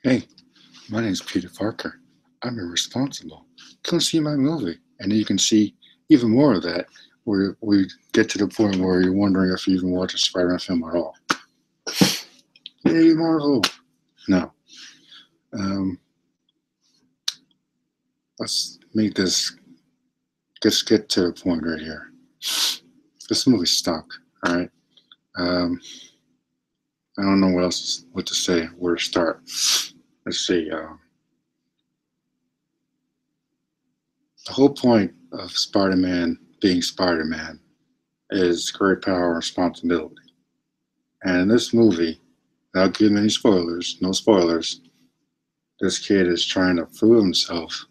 Hey, my name's Peter Parker. I'm irresponsible. Come see my movie. And then you can see even more of that where we get to the point where you're wondering if you even watch a Spider-Man film at all. Yay, Marvel! No. Um, let's make this, let's get to the point right here. This movie stunk, alright? Um, I don't know what to say, where to start. Let's see. The whole point of Spider-Man being Spider-Man is great power and responsibility. And in this movie, without giving any spoilers, no spoilers, this kid is trying to prove himself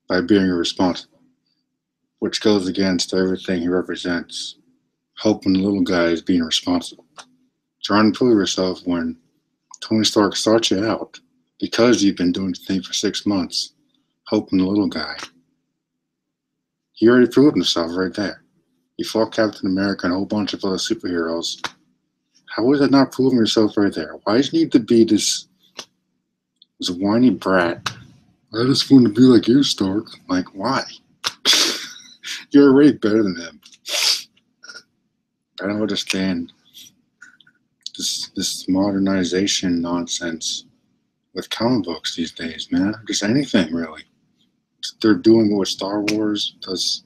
by being irresponsible, which goes against everything he represents. Helping the little guy is being responsible. Trying to prove yourself when Tony Stark starts you out because you've been doing the thing for 6 months, helping the little guy. He already proved himself right there. He fought Captain America and a whole bunch of other superheroes. How is that not proving yourself right there? Why does he need to be this whiny brat? I just want to be like you, Stark. Like, why? You're already better than him. I don't understand this modernization nonsense with comic books these days, man. Just anything, really. They're doing what Star Wars does.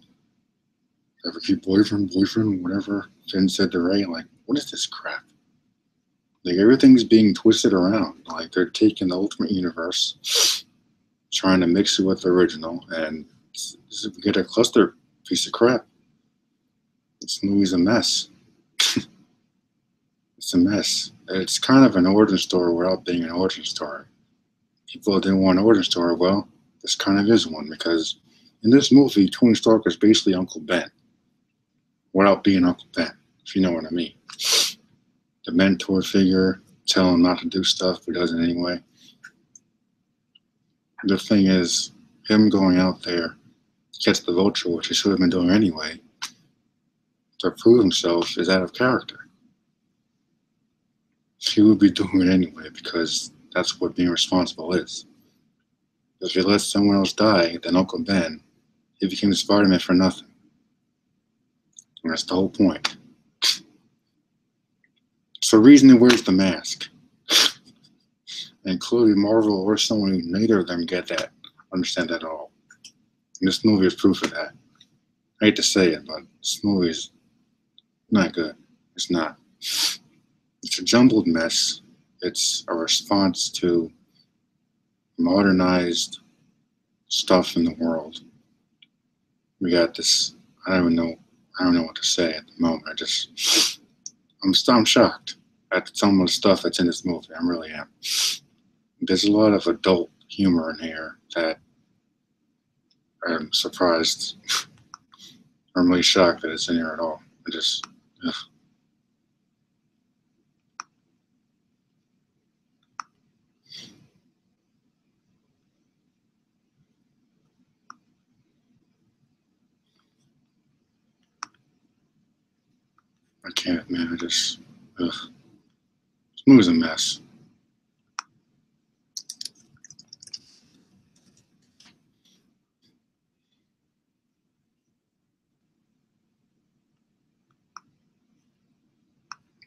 Ever keep boyfriend, whatever Finn said to Ray. Like, what is this crap? Like, everything's being twisted around. Like, they're taking the Ultimate Universe, trying to mix it with the original, and we get a cluster piece of crap. This movie's a mess. It's a mess. It's kind of an origin story without being an origin story. People didn't want an origin story. Well, this kind of is one because in this movie, Tony Stark is basically Uncle Ben without being Uncle Ben, if you know what I mean. The mentor figure, telling him not to do stuff, but does it anyway. The thing is, him going out there gets the vulture, which he should have been doing anyway, to prove himself is out of character. He would be doing it anyway because that's what being responsible is. If he lets someone else die, then Uncle Ben, he became Spider-Man for nothing. And that's the whole point. So reason he wears the mask. And clearly Marvel or someone, neither of them get that, understand that at all. And this movie is proof of that. I hate to say it, but this movie is not good. It's not. It's a jumbled mess. It's a response to modernized stuff in the world. We got this. I don't know. I don't know what to say at the moment. I'm shocked at some of the stuff that's in this movie. I really am. There's a lot of adult humor in here that I'm surprised. I'm really shocked that it's in here at all. Ugh. I can't, man. Ugh. This movie's a mess.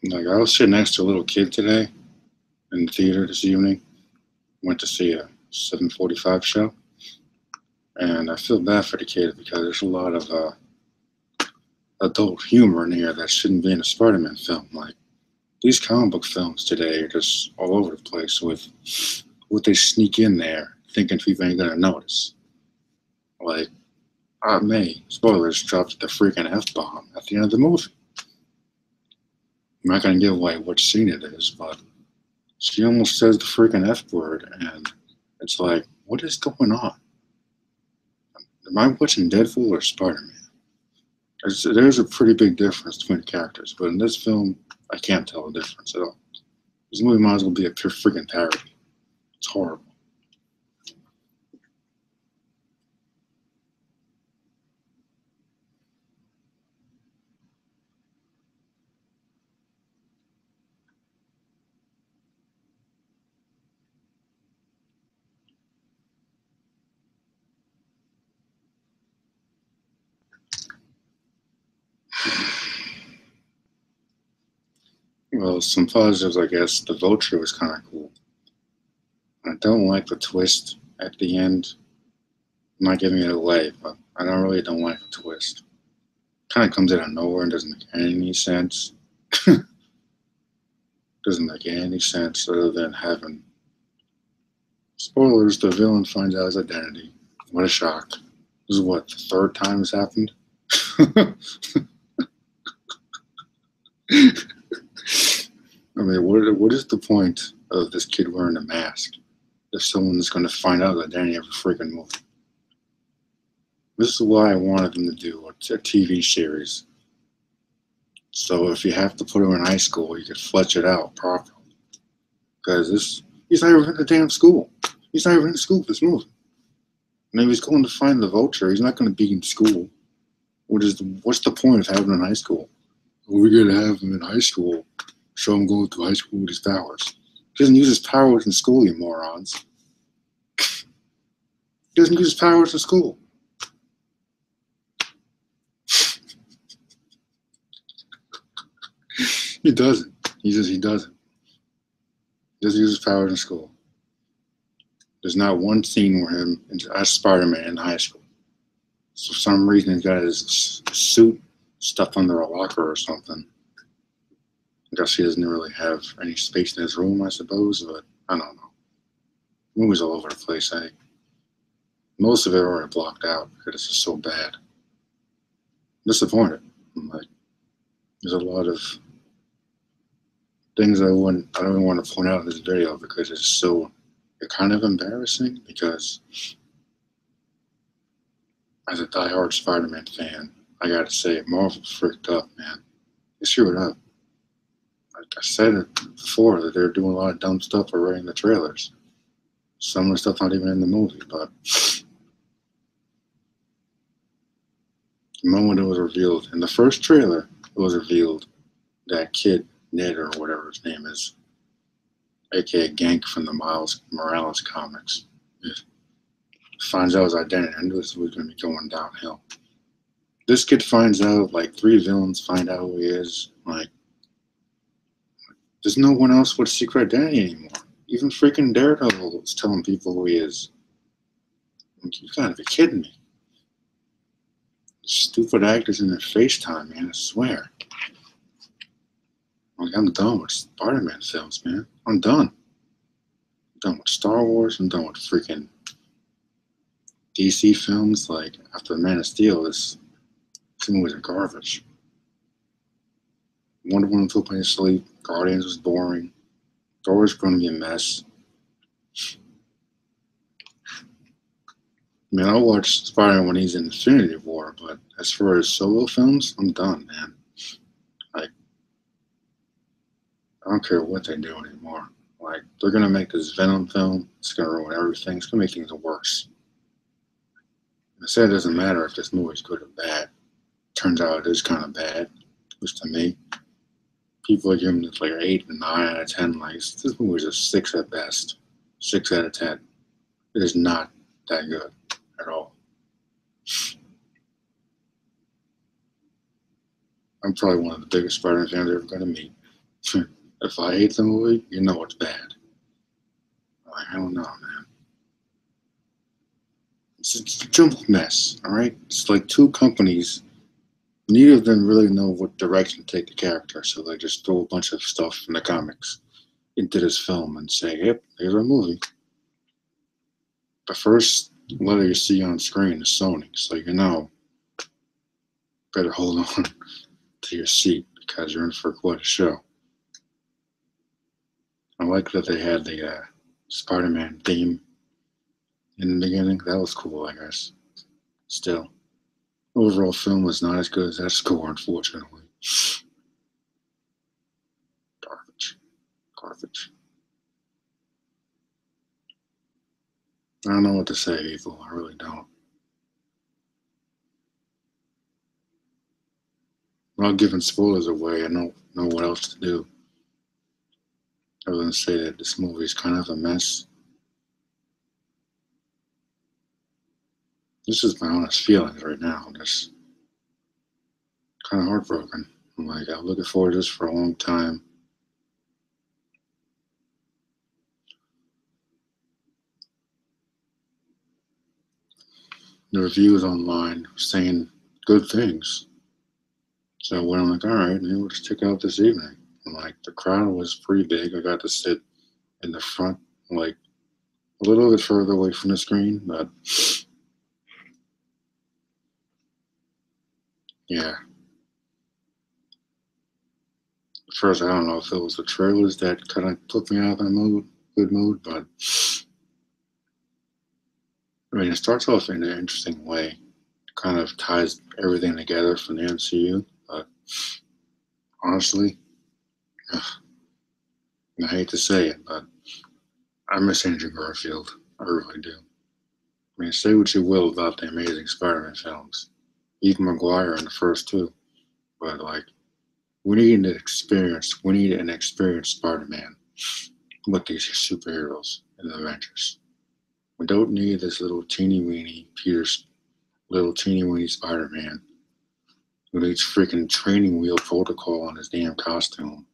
Like, I was sitting next to a little kid today in the theater this evening. Went to see a 7:45 show, and I feel bad for the kid because there's a lot of adult humor in here that shouldn't be in a Spider-Man film. Like, these comic book films today are just all over the place with what they sneak in there, thinking people ain't gonna notice. Like, Aunt May, spoilers, dropped the freaking F-bomb at the end of the movie. I'm not gonna give away which scene it is, but she almost says the freaking F word, and it's like, what is going on? Am I watching Deadpool or Spider-Man? There's a pretty big difference between the characters, but in this film, I can't tell the difference at all. This movie might as well be a pure freaking parody. It's horrible. Well, some positives, I guess. The Vulture was kind of cool. I don't like the twist at the end. I'm not giving it away, but I don't really don't like the twist. Kind of comes out of nowhere and doesn't make any sense. Doesn't make any sense other than having spoilers. The villain finds out his identity. What a shock! This is what the third time this happened. I mean, what is the point of this kid wearing a mask if someone's going to find out his identity every freaking movie? This is why I wanted them to do a TV series. So if you have to put him in high school, you could fletch it out properly. Because he's not even in the damn school. He's not even in school for this movie. And if he's going to find the Vulture, he's not going to be in school. What's the point of having him in high school? Well, we're going to have him in high school. Show him going to high school with his powers. He doesn't use his powers in school, you morons. He doesn't use his powers in school. He doesn't. He doesn't. He doesn't use his powers in school. There's not one scene where him as Spider-Man in high school. So for some reason he's got his suit stuffed under a locker or something. I guess he doesn't really have any space in his room, I suppose, but I don't know. The movie's all over the place. Most of it already blocked out because it's just so bad. I'm disappointed. There's a lot of things I don't even want to point out in this video because it's kind of embarrassing because as a diehard Spider-Man fan, I gotta say, Marvel freaked up, man. They screwed up. Like I said it before, that they're doing a lot of dumb stuff already in the trailers. Some of the stuff not even in the movie, but the moment it was revealed, in the first trailer, it was revealed that kid, Ned or whatever his name is, aka Gank from the Miles Morales comics, finds out his identity. I knew this was going to be going downhill. This kid finds out, like 3 villains find out who he is. Like, there's no one else with secret identity anymore. Even freaking Daredevil is telling people who he is. Like, you gotta be kidding me. Stupid actors in their FaceTime, man, I swear. Like, I'm done with Spider-Man films, man. I'm done. I'm done with Star Wars. I'm done with freaking DC films. Like, after Man of Steel, these movies are garbage. Wonder Woman took me to sleep. Guardians was boring. Thor was going to be a mess. I mean, I'll watch Spider-Man when he's in Infinity War, but as far as solo films, I'm done, man. Like, I don't care what they do anymore. Like, they're going to make this Venom film. It's going to ruin everything. It's going to make things worse. I said it doesn't matter if this movie's good or bad. Turns out it is kind of bad, at least to me. People are giving it like an 8 and 9 out of 10. Like, this movie's a 6 at best. 6 out of 10. It is not that good at all. I'm probably one of the biggest Spider-Man fans you're ever going to meet. If I hate the movie, you know it's bad. Like, I don't know, man. It's a jumbled mess, all right? It's like 2 companies. Neither of them really know what direction to take the character, so they just throw a bunch of stuff from the comics into this film and say, yep, here's our movie. The first letter you see on screen is Sony, so you know, better hold on to your seat because you're in for quite a show. I like that they had the Spider-Man theme in the beginning. That was cool, I guess. Still, overall film was not as good as that score, unfortunately. Garbage. I don't know what to say, people. I really don't. Without giving spoilers away, I don't know what else to do other than say that this movie is kind of a mess. This is my honest feelings right now. I'm just kind of heartbroken. I'm like, I've looking forward to this for a long time. the reviews online saying good things. So when I'm like, all right, maybe we'll just check it out this evening. And like the crowd was pretty big. I got to sit in the front, like a little bit further away from the screen, but yeah. At first, I don't know if it was the trailers that kind of put me out of that good mood, but I mean, it starts off in an interesting way. Kind of ties everything together from the MCU, but honestly, ugh, I hate to say it, but I miss Andrew Garfield. I really do. I mean, say what you will about the Amazing Spider-Man films, even Maguire in the first two, but like, we need an experience. We need an experienced Spider-Man with these superheroes in the Avengers. We don't need this little teeny weeny Peter's little teeny weeny Spider-Man who needs freaking training wheel protocol on his damn costume.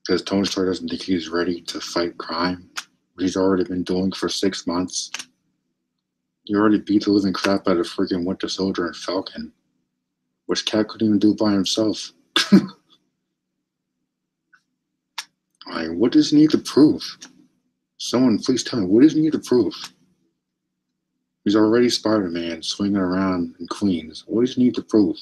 Because Tony Stark doesn't think he's ready to fight crime, what he's already been doing for 6 months. He already beat the living crap out of freaking Winter Soldier and Falcon, which Cap couldn't even do by himself. Like, what does he need to prove? Someone please tell me, what does he need to prove? He's already Spider-Man swinging around in Queens. What does he need to prove?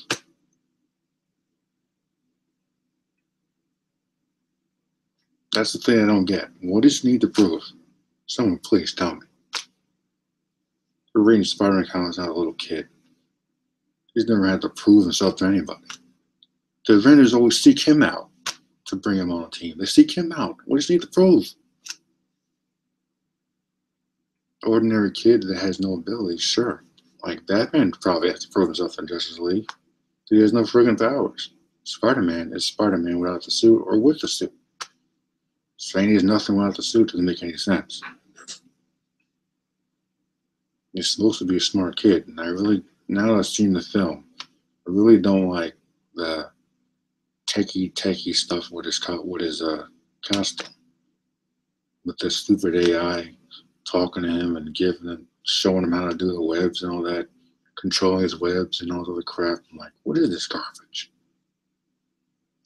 That's the thing I don't get. What does he need to prove? Someone please tell me. You're reading Spider-Man comics as a little kid. He's never had to prove himself to anybody. The Avengers always seek him out to bring him on a team. They seek him out. What does he need to prove? Ordinary kid that has no ability, sure. Like Batman probably has to prove himself in Justice League. He has no friggin' powers. Spider-Man is Spider-Man without the suit or with the suit. Saying he's nothing without the suit doesn't make any sense. He's supposed to be a smart kid, and I really, now that I've seen the film, I really don't like the techie stuff with his costume, with this stupid AI talking to him and showing him how to do the webs and all that, controlling his webs and all the crap. I'm like, what is this garbage?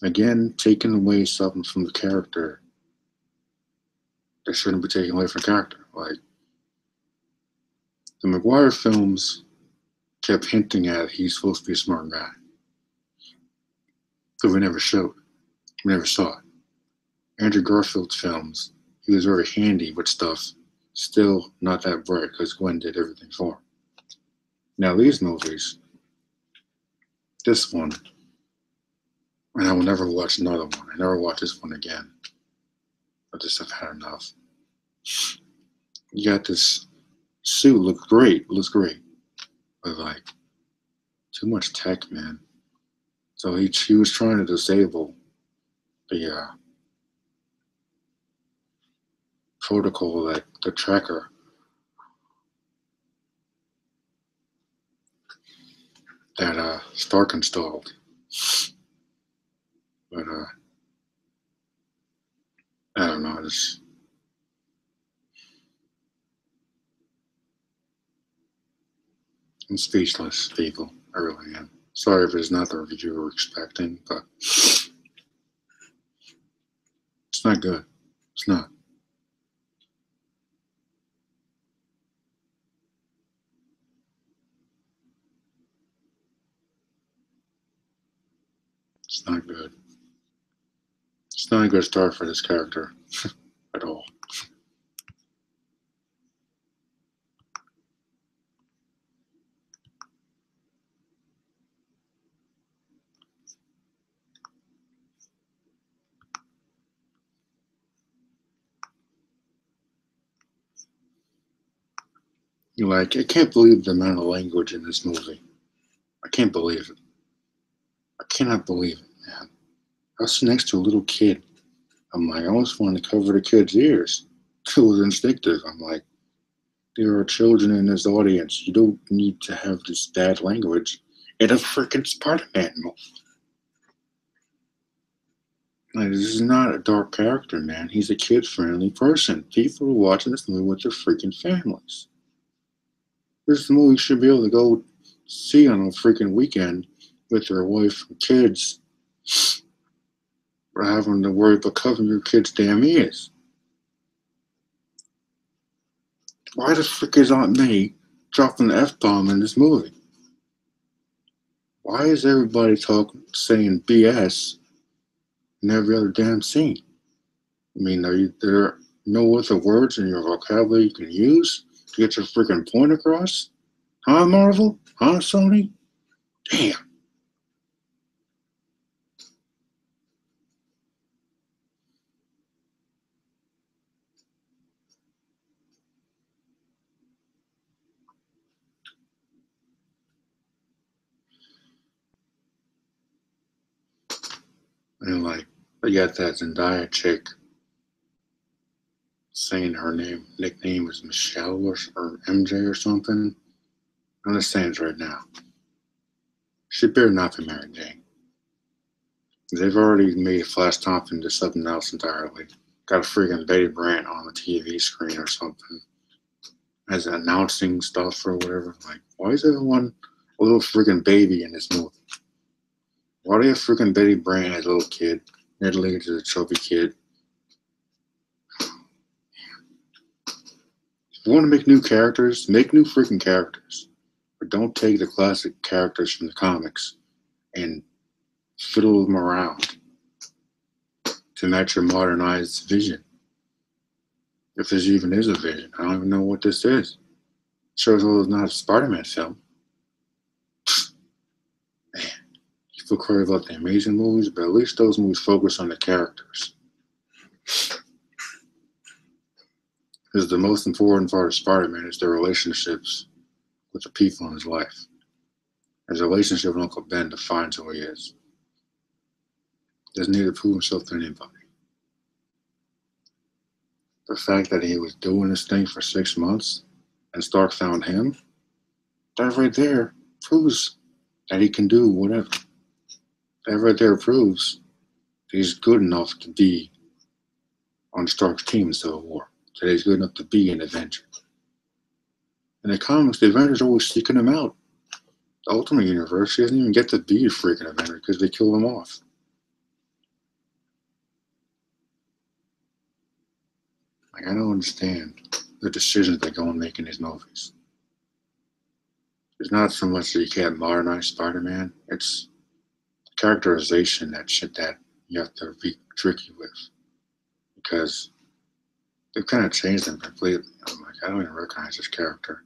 Again, taking away something from the character that shouldn't be taken away from character. Like the Maguire films kept hinting at he's supposed to be a smart guy, but we never showed. We never saw it. Andrew Garfield's films, he was very handy with stuff. Still not that bright because Gwen did everything for him. Now these movies, this one, and I will never watch another one. I never watch this one again. I just have had enough. You got this suit, looks great, but like too much tech, man. So he was trying to disable the protocol, that the tracker that Stark installed. But I don't know. I'm speechless, people. I really am. Sorry if it's not the review you were expecting, but it's not good. It's not. It's not good. It's not a good start for this character at all. Like, I can't believe the amount of language in this movie. I can't believe it. I cannot believe it, man. I was next to a little kid. I'm like, I almost wanted to cover the kid's ears. It was instinctive. I'm like, there are children in this audience. You don't need to have this bad language in a freaking Spider-Man movie. Like, this is not a dark character, man. He's a kid-friendly person. People are watching this movie with their freaking families. This movie you should be able to go see on a freaking weekend with your wife and kids, or having to worry about covering your kids' damn ears. Why the frick is Aunt May dropping the F bomb in this movie? Why is everybody saying BS in every other damn scene? I mean, there no other words in your vocabulary you can use to get your freaking point across? Huh, Marvel? Huh, Sony? Damn. And like, they got that Zendaya chick saying her nickname is Michelle or MJ or something. I'm just saying it right now. She better not be Mary Jane. They've already made Flash Thompson into something else entirely. Got a freaking Betty Brant on the TV screen or something as announcing stuff or whatever. Like, why is everyone a little freaking baby in this movie? Why do you have freaking Betty Brant as a little kid? Ned Leeds is a chubby kid. If you want to make new characters, make new freaking characters. But don't take the classic characters from the comics and fiddle them around to match your modernized vision. If this even is a vision, I don't even know what this is. Shows well it's not a Spider-Man film. Man, you feel crazy about the Amazing movies, but at least those movies focus on the characters. Because the most important part of Spider-Man is the relationships with the people in his life. His relationship with Uncle Ben defines who he is. He doesn't need to prove himself to anybody. The fact that he was doing this thing for 6 months and Stark found him, that right there proves that he can do whatever. That right there proves that he's good enough to be on Stark's team in Civil War. That he's good enough to be an Avenger. In the comics, the Avengers are always seeking him out. The Ultimate Universe, he doesn't even get to be a freaking Avenger because they kill him off. Like, I don't understand the decisions they go and make in these movies. It's not so much that you can't modernize Spider-Man, it's characterization, that shit that you have to be tricky with. Because they've kind of changed him completely. I'm like, I don't even recognize this character.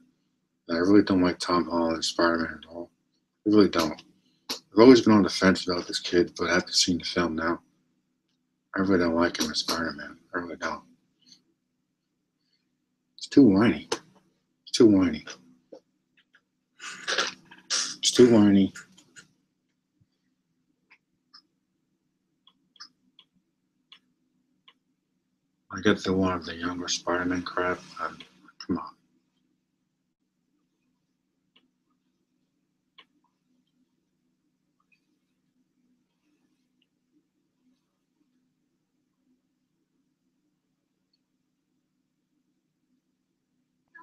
And I really don't like Tom Holland's Spider-Man at all. I really don't. I've always been on the fence about this kid, but after seeing the film now, I really don't like him as Spider-Man. I really don't. It's too whiny. It's too whiny. It's too whiny. I get the one of the younger Spider-Man crap. Come on.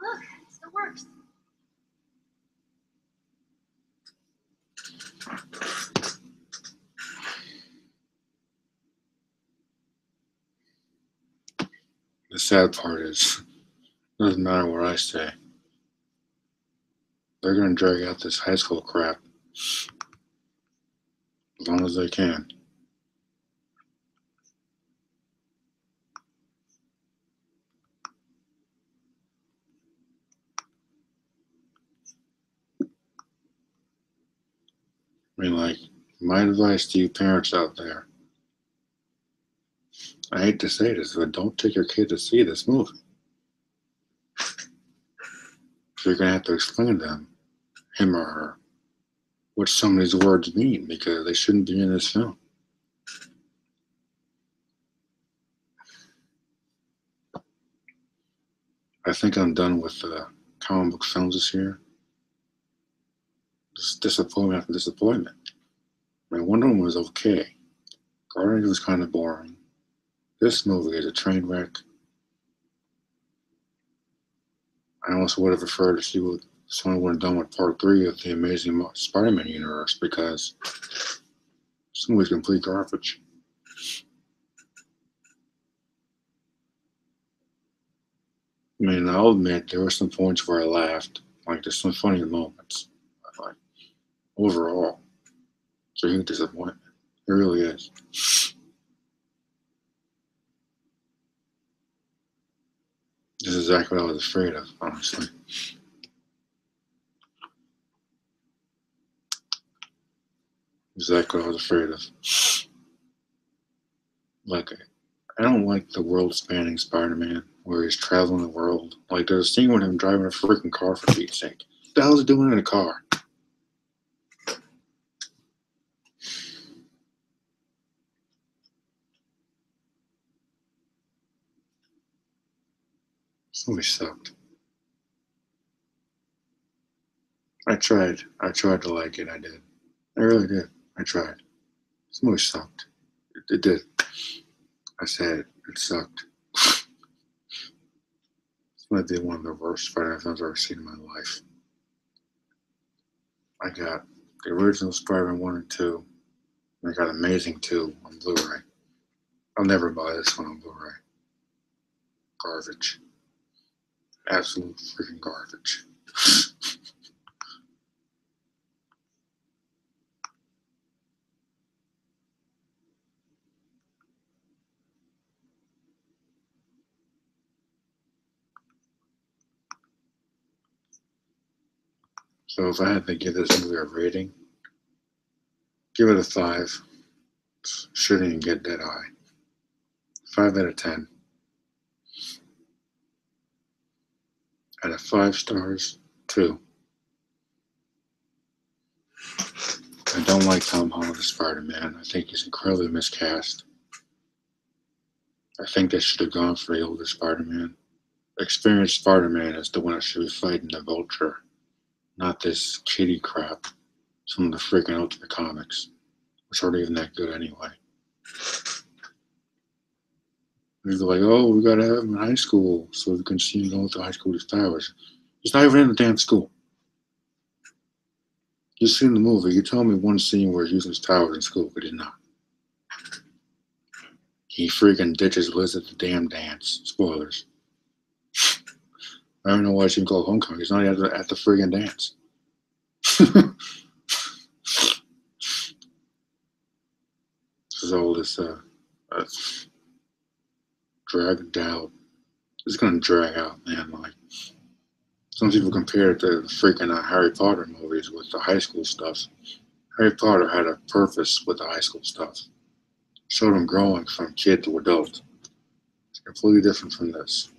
Look, it still works. The sad part is, it doesn't matter what I say. They're going to drag out this high school crap as long as they can. I mean, like, my advice to you parents out there, I hate to say this, but don't take your kid to see this movie. You're going to have to explain to them, him or her, what some of these words mean, because they shouldn't be in this film. I think I'm done with comic book films this year. Just disappointment after disappointment. I mean, Wonder Woman was okay. Guardians was kind of boring. This movie is a train wreck. I almost would have preferred to see what That's why I would have done with part 3 of the Amazing Spider-Man universe, because this movie's complete garbage. I mean, I'll admit there were some points where I laughed. Like, there's some funny moments. But, like, overall, it's a huge disappointment. It really is. This is exactly what I was afraid of, honestly. Exactly what I was afraid of. Like, I don't like the world-spanning Spider-Man where he's traveling the world. Like, there's a scene with him driving a freaking car, for Pete's sake. What the hell is he doing in a car? This movie sucked. I tried. I tried to like it. I did. I really did. I tried. This movie sucked. It did. I said it. It sucked. This might be one of the worst Spider-Man films I've ever seen in my life. I got the original Spider-Man 1 and 2. And I got Amazing 2 on Blu-ray. I'll never buy this one on Blu-ray. Garbage. Absolute freaking garbage. So if I had to give this movie a rating, give it a 5. Shouldn't even get that high. 5 out of 10. Out of 5 stars, 2. I don't like Tom Holland as Spider-Man. I think he's incredibly miscast. I think they should have gone for the older Spider-Man. Experienced Spider-Man is the one that should be fighting the Vulture, not this kiddie crap. Some of the freaking Ultimate comics, which aren't even that good anyway. They're like, oh, we gotta have him in high school so we can see him going to high school with his powers. He's not even in the damn school. You've seen the movie. You tell me one scene where he's using his powers in school, but he's not. He freaking ditches Liz at the damn dance. Spoilers. I don't know why she can call homecoming. He's not at the friggin' dance. This is all this dragged out. It's gonna drag out, man. Like, some people compare it to the freaking Harry Potter movies with the high school stuff. Harry Potter had a purpose with the high school stuff. Showed him growing from kid to adult. It's completely different from this.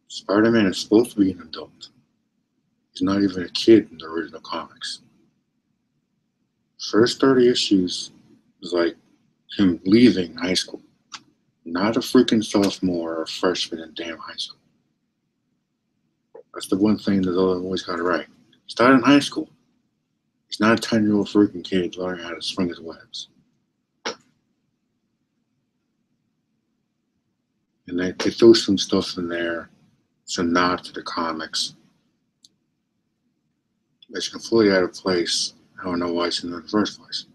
Spider-Man is supposed to be an adult. He's not even a kid in the original comics. First 30 issues was like him leaving high school. Not a freaking sophomore or a freshman in damn high school. That's the one thing that I've always got it right. He's not in high school. He's not a 10-year-old freaking kid learning how to swing his webs. And they throw some stuff in there, some nod to the comics. It's completely out of place. I don't know why it's in there in the first place.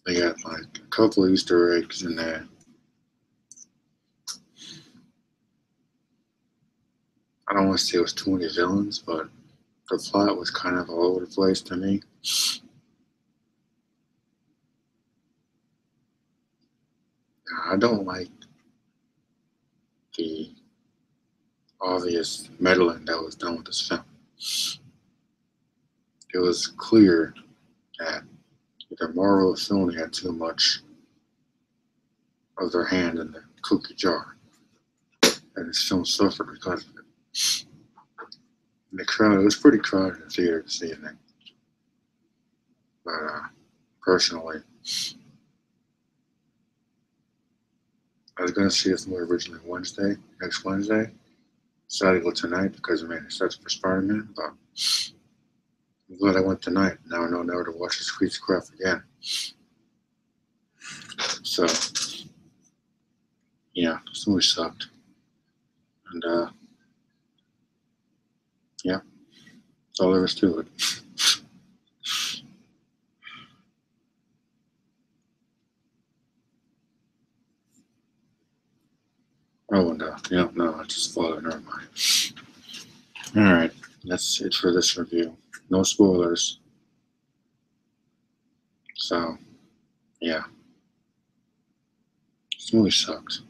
They got like a couple of Easter eggs in there. I don't want to say it was too many villains, but the plot was kind of all over the place to me. I don't like the obvious meddling that was done with this film. It was clear that either Marvel or Sony had too much of their hand in the cookie jar, and this film suffered because of it. And the crowd, it was pretty crowded in the theater this evening. But personally, I was going to see this movie originally next Wednesday. Decided to go tonight because, man, it starts for Spider-Man, but I'm glad I went tonight. Now I know never to watch this piece of crap again. So, yeah, this movie sucked. And Yeah, that's all there is to it. Oh, no, you don't know. I just followed. Never mind. All right, that's it for this review. No spoilers. So, yeah, this movie sucks.